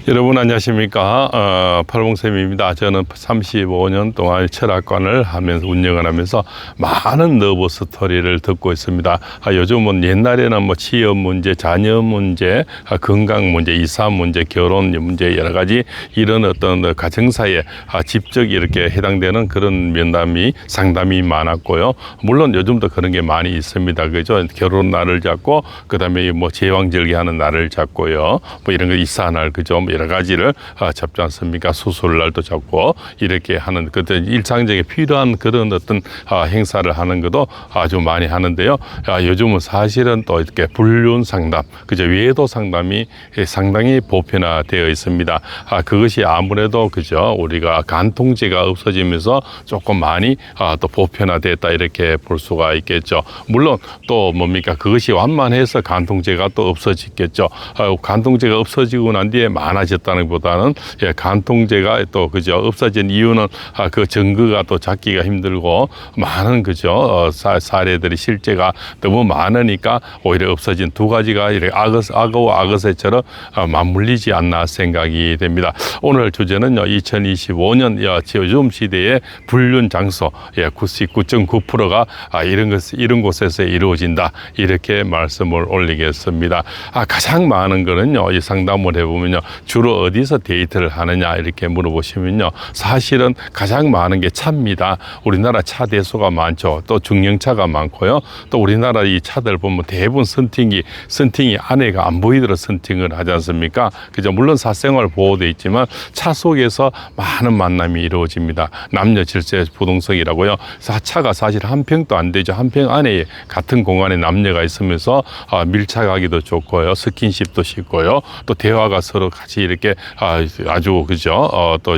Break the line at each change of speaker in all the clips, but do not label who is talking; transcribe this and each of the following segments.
여러분 안녕하십니까. 팔봉쌤입니다. 저는 35년 동안 철학관을 하면서 운영을 하면서 많은 러브 스토리를 듣고 있습니다. 요즘은 옛날에는 뭐 취업 문제, 자녀 문제, 건강 문제, 이사 문제, 결혼 문제 여러 가지 이런 어떤 가정사에 직접 이렇게 해당되는 그런 면담이 상담이 많았고요. 물론 요즘도 그런 게 많이 있습니다. 그죠? 결혼 날을 잡고 그다음에 뭐 제왕절개하는 날을 잡고요. 뭐 이런 거 이사 날 그죠? 여러 가지를 잡지 않습니까? 수술날도 잡고 이렇게 하는 그때 일상적에 필요한 그런 어떤 행사를 하는 것도 아주 많이 하는데요. 요즘은 사실은 또 이렇게 불륜 상담, 그죠? 외도 상담이 상당히 보편화되어 있습니다. 그것이 아무래도 그죠? 우리가 간통죄가 없어지면서 조금 많이 또 보편화됐다 이렇게 볼 수가 있겠죠. 물론 또 뭡니까? 그것이 완만해서 간통죄가 또 없어지겠죠. 간통죄가 없어지고 난 뒤에 많아졌다는 보다는 간통죄가 또 그죠 없어진 이유는 그 증거가 또 찾기가 힘들고 많은 그죠 사례들이 실제가 너무 많으니까 오히려 없어진 두 가지가 이렇게 악어와 악어새처럼 맞물리지 않나 생각이 됩니다. 오늘 주제는요 2025년 요즘 시대의 불륜 장소 99.9%가 이런 곳에서 이루어진다 이렇게 말씀을 올리겠습니다. 가장 많은 거는요 이 상담을 해보면요 주로 어디서 데이트를 하느냐 이렇게 물어보시면요 사실은 가장 많은 게 차입니다. 우리나라 차 대수가 많죠. 또 중형차가 많고요. 또 우리나라 이 차들 보면 대부분 선팅이 안에가 안 보이도록 선팅을 하지 않습니까? 그죠? 물론 사생활 보호되어 있지만 차 속에서 많은 만남이 이루어집니다. 남녀 질서 부동석이라고요. 차가 사실 한 평도 안 되죠. 한 평 안에 같은 공간에 남녀가 있으면서 밀착하기도 좋고요. 스킨십도 쉽고요. 또 대화가 서로 같이 이렇게 아주 그죠 또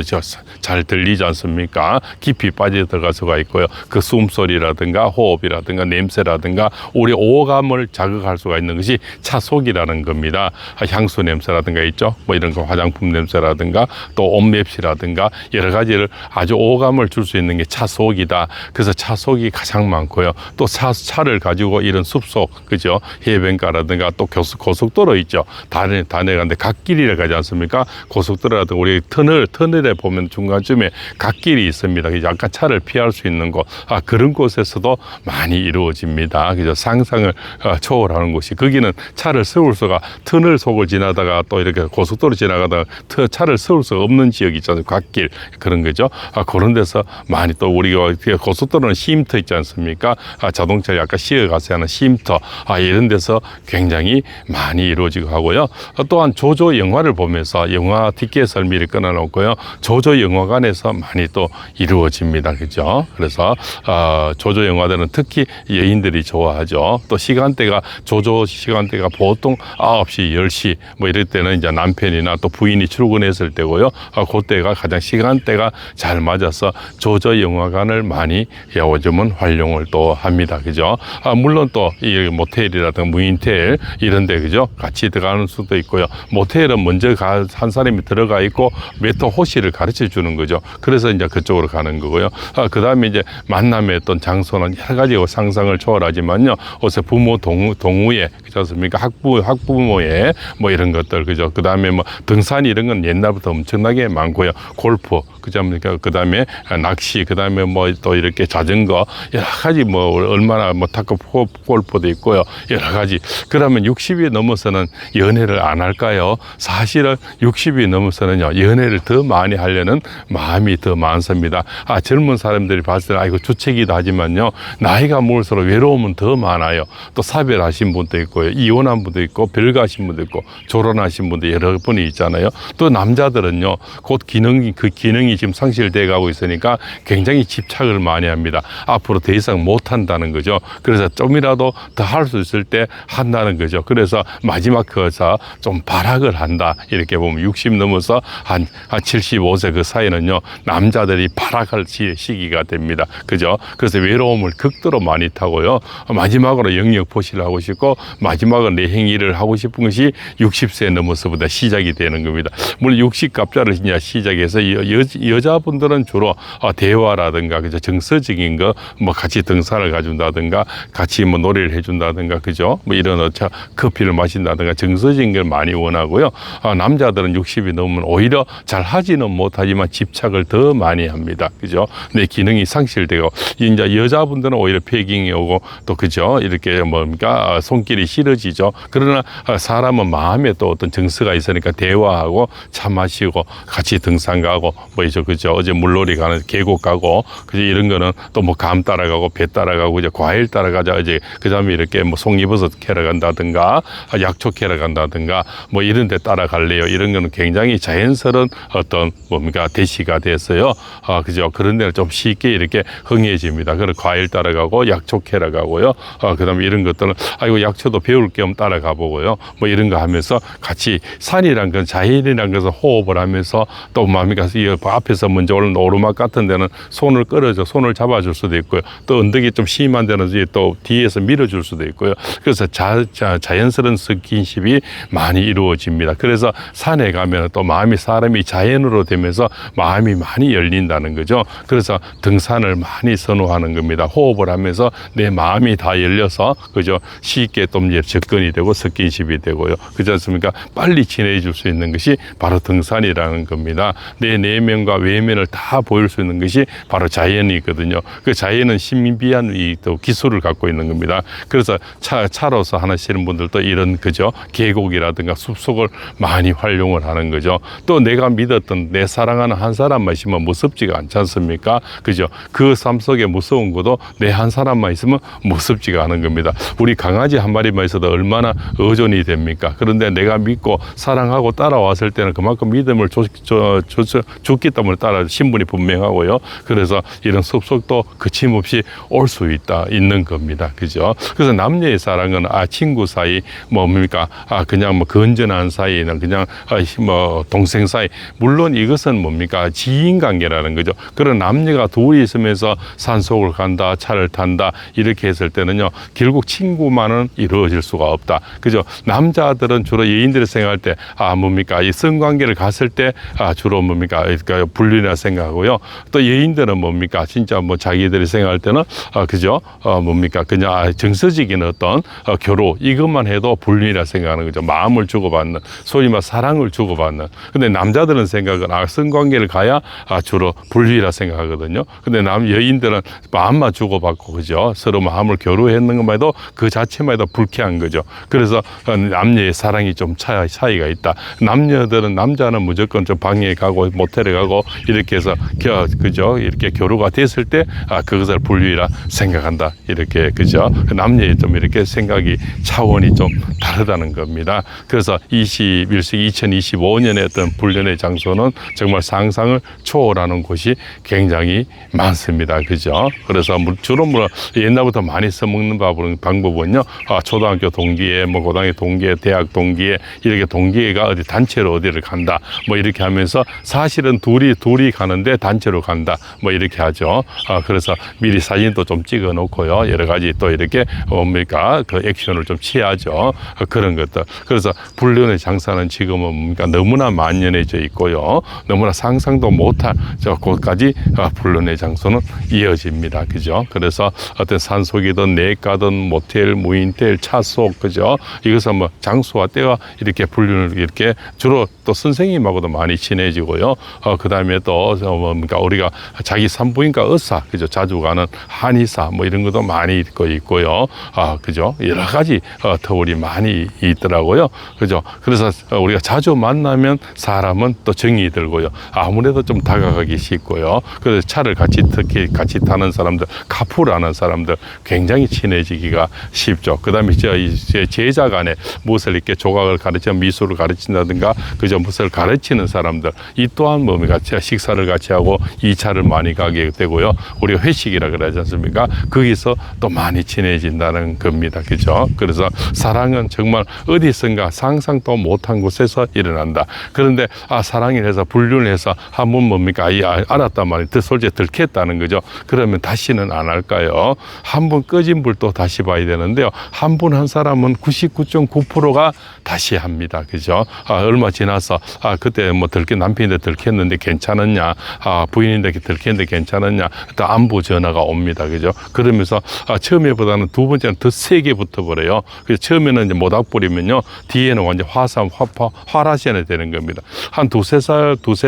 잘 들리지 않습니까? 깊이 빠져 들어갈 수가 있고요. 그 숨소리라든가 호흡이라든가 냄새라든가 우리 오감을 자극할 수가 있는 것이 차 속이라는 겁니다. 향수 냄새라든가 있죠. 뭐 이런 거 화장품 냄새라든가 또 옷맵시라든가 여러 가지를 아주 오감을 줄 수 있는 게 차 속이다. 그래서 차 속이 가장 많고요. 또 차를 가지고 이런 숲속 그죠 해변가라든가 또 고속도로 있죠. 다내가는데 갓길이라 가지 않습니까? 고속도로라든가 우리 터널에 보면 중간쯤에 갓길이 있습니다. 약간 차를 피할 수 있는 곳 그런 곳에서도 많이 이루어집니다. 그죠? 상상을 초월하는 곳이 거기는 차를 세울 수가 터널 속을 지나다가 또 이렇게 고속도로 지나가다가 차를 세울 수가 없는 지역이 있잖아요. 갓길 그런 거죠. 그런 데서 많이 또 우리가 고속도로는 쉼터 있지 않습니까? 자동차 약간 쉬어가서 하는 쉼터 이런 데서 굉장히 많이 이루어지고 하고요. 또한 조조 영화를 보면서 영화 티켓을 미리 끊어놓고요. 조조 영화관에서 많이 또 이루어집니다. 그죠? 그래서 조조 영화들은 특히 여인들이 좋아하죠. 또 조조 시간대가 보통 9시, 10시 뭐 이럴 때는 이제 남편이나 또 부인이 출근했을 때고요. 그때가 가장 시간대가 잘 맞아서 조조 영화관을 많이 요즘은 활용을 또 합니다. 그죠? 물론 또 이 모텔이라든가 무인텔 이런 데 그죠? 같이 들어가는 수도 있고요. 모텔은 먼저 한 사람이 들어가 있고 메터 호시를 가르쳐 주는 거죠. 그래서 이제 그쪽으로 가는 거고요. 그 다음에 이제 만남의 어떤 장소는 여러 가지 상상을 초월하지만요. 어서 부모 동우회, 그렇지 않습니까? 학부모의 뭐 이런 것들, 그죠? 그 다음에 뭐 등산 이런 건 옛날부터 엄청나게 많고요. 골프, 그 다음에 낚시, 그 다음에 뭐 또 이렇게 자전거, 여러 가지 뭐 얼마나 뭐 탁구 골프도 있고요. 여러 가지. 그러면 60이 넘어서는 연애를 안 할까요? 사실은 60이 넘어서는요, 연애를 더 많이 하려는 마음이 더 많습니다. 젊은 사람들이 봤을 때, 이거 주책이다 하지만요, 나이가 먹을수록 외로움은 더 많아요. 또 사별하신 분도 있고요, 이혼한 분도 있고, 별가신 분도 있고, 결혼하신 분도 여러 분이 있잖아요. 또 남자들은요, 곧 그 기능이 지금 상실돼 가고 있으니까 굉장히 집착을 많이 합니다. 앞으로 더 이상 못 한다는 거죠. 그래서 좀이라도 더 할 수 있을 때 한다는 거죠. 그래서 마지막 거기서 좀 발악을 한다. 이렇게 보면 60 넘어서 한 75세 그 사이는요, 남자들이 발악할 시기가 됩니다. 그죠? 그래서 외로움을 극도로 많이 타고요. 마지막으로 영역 포시를 하고 싶고, 마지막으로 내 행위를 하고 싶은 것이 60세 넘어서부터 시작이 되는 겁니다. 물론 60갑자를 이제 시작해서 여자분들은 주로 대화라든가, 그죠? 정서적인 거, 뭐 같이 등산을 가준다든가, 같이 뭐 노래를 해준다든가, 그죠? 뭐 이런 커피를 마신다든가 정서적인 걸 많이 원하고요. 남자들은 60이 넘으면 오히려 잘 하지는 못하지만 집착을 더 많이 합니다. 그죠? 내 기능이 상실되고, 이제 여자분들은 오히려 패깅이 오고, 또 그죠? 이렇게 뭡니까? 손길이 싫어지죠. 그러나 사람은 마음에 또 어떤 정서가 있으니까 대화하고 차 마시고 같이 등산 가고 뭐 이제 그죠? 어제 물놀이 가는 계곡 가고, 그죠? 이런 거는 또 뭐 감 따라가고 배 따라가고 이제 과일 따라가자. 이제 그다음에 이렇게 뭐 송이버섯 캐러 간다든가 약초 캐러 간다든가 뭐 이런 데 따라갈래요. 이런 거는 굉장히 자연스러운 어떤 뭡니까? 대시가 됐어요. 그죠? 그런 데는 좀 쉽게 이렇게 흥해집니다. 그래서 과일 따라가고 약초 캐러 가고요. 그다음에 이런 것들은 이거 약초도 배울 겸 따라가 보고요. 뭐 이런 거 하면서 같이 산이란 건 자연이란 것을 호흡을 하면서 또 뭡니까? 이 앞에서 먼저 오른 오르막 같은 데는 손을 끌어줘, 손을 잡아줄 수도 있고요. 또 언덕이 좀 심한 데는 또 뒤에서 밀어줄 수도 있고요. 그래서 자연스러운 스킨십이 많이 이루어집니다. 그래서 산에 가면 또 사람이 자연으로 되면서 마음이 많이 열린다는 거죠. 그래서 등산을 많이 선호하는 겁니다. 호흡을 하면서 내 마음이 다 열려서 그죠? 쉽게 또 이제 접근이 되고 스킨십이 되고요. 그렇지 않습니까? 빨리 친해질 수 있는 것이 바로 등산이라는 겁니다. 내 내면과 외면을 다 보일 수 있는 것이 바로 자연이거든요. 그 자연은 신비한 또 기술을 갖고 있는 겁니다. 그래서 차로서 하시는 분들도 이런 그죠? 계곡이라든가 숲속을 많이 활용을 하는 거죠. 또 내가 믿었던 내 사랑하는 한 사람만 있으면 무섭지가 않지 않습니까? 그죠? 그 삶 속에 무서운 것도 내 한 사람만 있으면 무섭지가 않은 겁니다. 우리 강아지 한 마리만 있어도 얼마나 의존이 됩니까? 그런데 내가 믿고 사랑하고 따라왔을 때는 그만큼 믿음을 줬기 때문에 따라 신분이 분명하고요. 그래서 이런 숲속도 거침없이 올 수 있는 겁니다. 그죠? 그래서 남녀의 사랑은 친구 사이 뭡니까? 그냥 뭐 건전한 사이는 그냥 뭐 동생 사이, 물론 이것은 뭡니까? 지인 관계라는 거죠. 그런 남녀가 둘이 있으면서 산속을 간다, 차를 탄다 이렇게 했을 때는요, 결국 친구만은 이루어질 수가 없다. 그죠? 남자들은 주로 여인들이 생각할 때 뭡니까? 이 성관계를 갔을 때 주로 뭡니까? 그러니까 불륜이라 생각하고요. 또 여인들은 뭡니까? 진짜 뭐 자기들이 생각할 때는 그죠? 뭡니까? 그냥 정서적인 어떤 교로 이것만 해도 불륜이라 생각하는 거죠. 마음을 주고받는, 소위 말 사랑을 주고받는. 근데 남자들은 생각은 성관계를 가야 주로 불륜이라 생각하거든요. 근데 여인들은 마음만 주고받고 그죠? 서로 마음을 교류했는 것만 해도 그 자체만 해도 불쾌한 거죠. 그래서 남녀의 사랑이 좀 차이가 있다. 남자는 무조건 좀 방에 가고 모텔에 가고 이렇게 해서 그죠? 이렇게 교류가 됐을 때 그것을 불륜이라 생각한다. 이렇게 그죠? 남녀의 좀 이렇게 생각이 차원이 좀 다르다는 겁니다. 그래서 21세기 2025년에 어떤 불륜의 장소는 정말 상상을 초월하는 곳이 굉장히 많습니다. 그죠? 그래서 주로 옛날부터 많이 써먹는 방법은요, 초등학교 동기에, 뭐 고등학교 동기에, 대학 동기에, 이렇게 동기가 어디 단체로 어디를 간다, 뭐 이렇게 하면서 사실은 둘이 가는데 단체로 간다, 뭐 이렇게 하죠. 그래서 미리 사진도 좀 찍어 놓고요, 여러 가지 또 이렇게 뭡니까 그 액션을 좀 취하죠. 그런 것들. 그래서 불륜의 장사는 지금은 뭡니까 너무나 만연해져 있고요, 너무나 상상도 못할 곳까지 불륜의 장소는 이어집니다. 그죠? 그래서 어떤 산속이든 내과든 모텔, 무인텔, 차속, 그죠? 이것은 뭐 장소와 때와 이렇게 불륜을 이렇게 주로 또 선생님하고도 많이 친해지고요. 그 다음에 또 뭡니까 우리가 자기 산부인과 의사, 그죠? 자주 가는 한의사 뭐 이런 것도 많이 있고요. 그죠? 여러 가지 터울이 많이 있더라고요. 그죠? 그래서 우리가 자주 만나면 사람은 또 정이 들고요. 아무래도 좀 다가가기 쉽고요. 그래서 차를 특히 같이 타는 사람들, 카풀하는 사람들 굉장히 친해지기가 쉽죠. 그 다음에 제자 간에 무엇을 이렇게 조각을 가르치는 미술을 가르친다든가 그저 무엇을 가르치는 사람들, 이 또한 뭡니까 식사를 같이 하고 2차를 많이 가게 되고요. 우리가 회식이라 그러지 않습니까? 거기서 또 많이 친해진다는 겁니다. 그죠? 그래서 사랑은 정말 어디선가 상상도 못한 곳에서 일어난다. 그런데 사랑을 해서 불륜을 해서 한 번 뭡니까 알았단 말이에요. 솔직히 들켰다는 거죠. 그러면 다시는 안 할까요? 한 번 꺼진 불도 다시 봐야 되는데요. 한 분 한 사람은 99.9%가 다시 합니다. 그죠? 얼마 지나서 그때 뭐 남편인데 들켰는데 괜찮았냐? 부인인데 들켰는데 괜찮았냐? 또 안부 전화가 옵니다. 그죠? 그러면서 처음에보다는 두 번째는 더 세게 붙어버려요. 그래서 처음에는 이제 모닥불이면요, 뒤에는 완전 화산, 화라시안이 되는 겁니다. 한 두세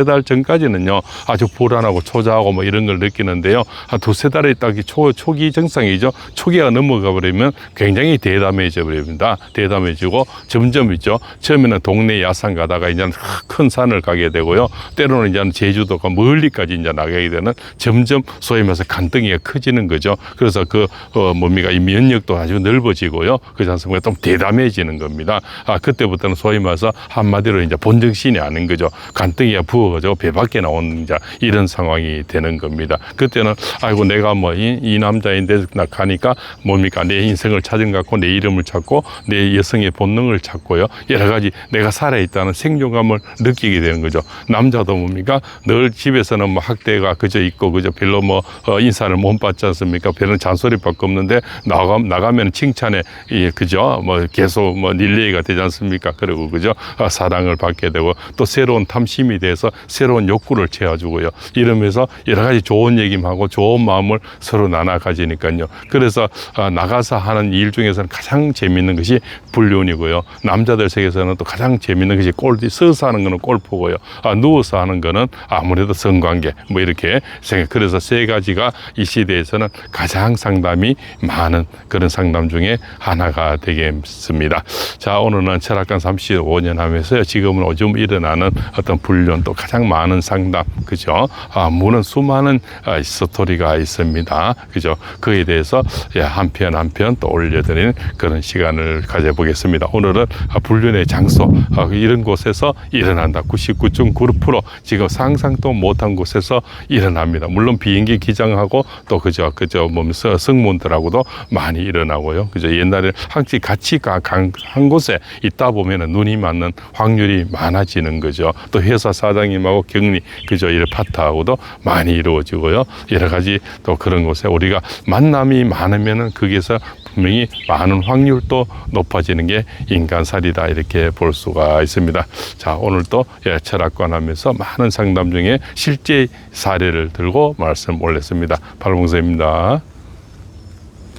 달 전까지는요, 아주 불안하고 초조하고 뭐 이런 걸 느끼는데요. 한 두세 달이 딱 초기 증상이죠. 초기가 넘어가 버리면 굉장히 대담해져 버립니다. 대담해지고 점점 있죠. 처음에는 동네 야산 가다가 이제 큰 산을 가게 되고요. 때로는 이제 제주도가 멀리까지 이제 나가게 되는 점점 소위 말해서 간등이가 커지는 거죠. 그래서 뭡니까 이 면역도 아주 넓어지고요. 그렇지 않습니까? 좀 대담해지는 겁니다. 그때부터는 소위 말해서 한마디로 이제 본정신이 아닌 거죠. 간등이가 부어가지고 배 밖에 나온 이제 이런 상황이 되는 겁니다. 그때는 아이고 내가 뭐 이 남자인데 나 가니까 뭡니까 내 인생을 찾은 것 같고 내 이름을 찾고 내 여성의 본능을 찾고요. 여러 가지 내가 살아있다는 생존감을 느끼게 되는 거죠. 남자도 뭡니까 늘 집에서는 뭐 학대가 그저 있고 그저 별로 뭐 인사를 못 받지 않습니까? 별로 잔소리밖에 없는데 나가면 칭찬에 그죠? 뭐 계속 뭐 릴레이가 되지 않습니까? 그리고 그죠? 사랑을 받게 되고 또 새로운 탐심이 돼서 새로운 욕구를 채워주고요. 이러면서 여러 가지 좋은 얘기하고 좋은 마음을 서로 나눠 가지니까요. 그래서 나가서 하는 일 중에서는 가장 재밌는 것이 불륜이고요. 남자들 세계에서는 또 가장 재밌는 것이 서서 하는 거는 골프고요. 누워서 하는 거는 아무래도 성관계 뭐 이렇게 생각. 그래서 세 가지가 이 시대에서는 가장 상담이 많은 그런 상담 중에 하나가 되겠습니다. 자, 오늘은 철학관 35년 하면서요. 지금은 요즘 일어나는 어떤 불륜 또 가장 많은 상담, 그죠? 물론 수많은 스토리가 있습니다. 그죠? 그에 대해서 한 편 한 편 또 올려드리는 그런 시간을 가져보겠습니다. 오늘은 불륜의 장소, 이런 곳에서 일어난다. 99.9% 지금 상상도 못한 곳에서 일어납니다. 물론 비행기 기장하고 또 그저 승무원들하고도 많이 일어나고요. 그죠? 옛날에 항상 같이 한 곳에 있다 보면은 눈이 맞는 확률이 많아지는 거죠. 또 회사 사장님하고 격리, 그죠? 이런 파트하고도 많이 이루어지고요. 여러 가지 또 그런 곳에 우리가 만남이 많으면은 거기에서 분명히 많은 확률도 높아지는 게 인간살이다 이렇게 볼 수가 있습니다. 자, 오늘 또 철학관 하면서 많은 상담 중에 실제 사례를 들고 말씀 올렸습니다. 팔봉서입니다.